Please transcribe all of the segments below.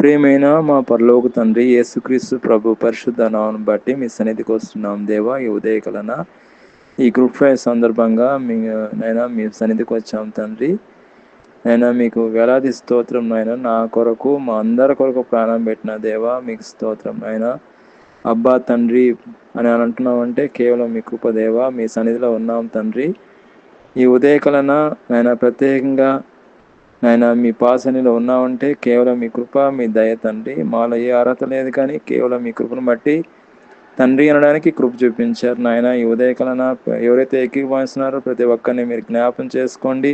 ప్రియమైన మా పరలోక తండ్రి యేసుక్రీస్తు ప్రభు పరిశుద్ధ నామమును బట్టి మీ సన్నిధికి వస్తున్నాం దేవా. ఈ ఉదయకాలన ఈ గ్రూప్ ఫైవ్ సందర్భంగా నైనా మీ సన్నిధికి వచ్చాం తండ్రి. నైనా మీకు వేలాది స్తోత్రం నాయన. నా కొరకు మా అందరి కొరకు ప్రాణం పెట్టిన దేవా మీకు స్తోత్రం నాయన. అబ్బా తండ్రి అని అంటున్నామంటే కేవలం మీ కృప దేవా. మీ సన్నిధిలో ఉన్నాం తండ్రి. ఈ ఉదయకాలన నాయన ప్రత్యేకంగా నాయన మీ పాసనిలో ఉన్నామంటే కేవలం మీ కృప, మీ దయ తండ్రి. మాలో ఏ అర్హత లేదు కానీ కేవలం మీ కృపను బట్టి తండ్రి అనడానికి కృప చూపించారు నాయన. ఈ ఉదయకాలన ఎవరైతే ఏకీభవిస్తున్నారో ప్రతి ఒక్కరిని మీరు జ్ఞాపం చేసుకోండి.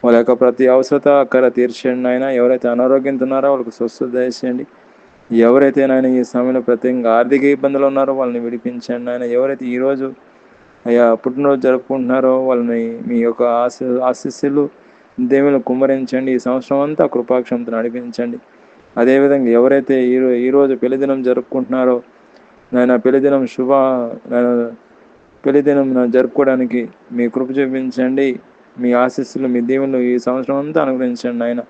వాళ్ళ యొక్క ప్రతి అవసరత అక్కర తీర్చండి నాయన. ఎవరైతే అనారోగ్యంతో ఉన్నారో వాళ్ళకి స్వస్థత దయచేయండి. ఎవరైతే నాయన ఈ సమయంలో ప్రత్యేకంగా ఆర్థిక ఇబ్బందులు ఉన్నారో వాళ్ళని విడిపించండి నాయన. ఎవరైతే ఈరోజు అయ్యా పుట్టినరోజు జరుపుకుంటున్నారో వాళ్ళని మీ యొక్క ఆశీస్సులు దేవుని కుమ్మరించండి. ఈ సంవత్సరం అంతా కృపాక్షమత నడిపించండి. అదేవిధంగా ఎవరైతే ఈరోజు పెళ్లిదినం జరుపుకుంటున్నారో నాయన పెళ్లిదినం పెళ్లిదినం జరుపుకోవడానికి మీ కృప చూపించండి. మీ ఆశీస్సులు మీ దేవుళ్ళు ఈ సంవత్సరం అంతా అనుగ్రహించండి నాయన.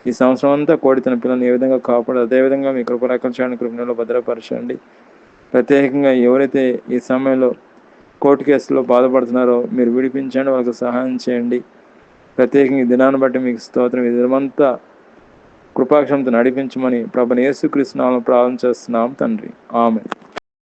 ఈ సంవత్సరం అంతా కోడితన పిల్లల్ని ఏ విధంగా కాపాడు అదేవిధంగా మీ కృప రక్షణ కృపణలో భద్రపరచండి. ప్రత్యేకంగా ఎవరైతే ఈ సమయంలో కోర్టు కేసులో బాధపడుతున్నారో మీరు విడిపించండి, వాళ్ళకి సహాయం చేయండి. ప్రత్యేకంగా ఈ దినాన్ని బట్టి మీకు స్తోత్రం. ఈ దినమంతా కృపాక్షమత నడిపించమని ప్రభుని యేసుక్రీస్తు నామములో ప్రార్థన చేస్తున్నాం తండ్రి. ఆమేన్.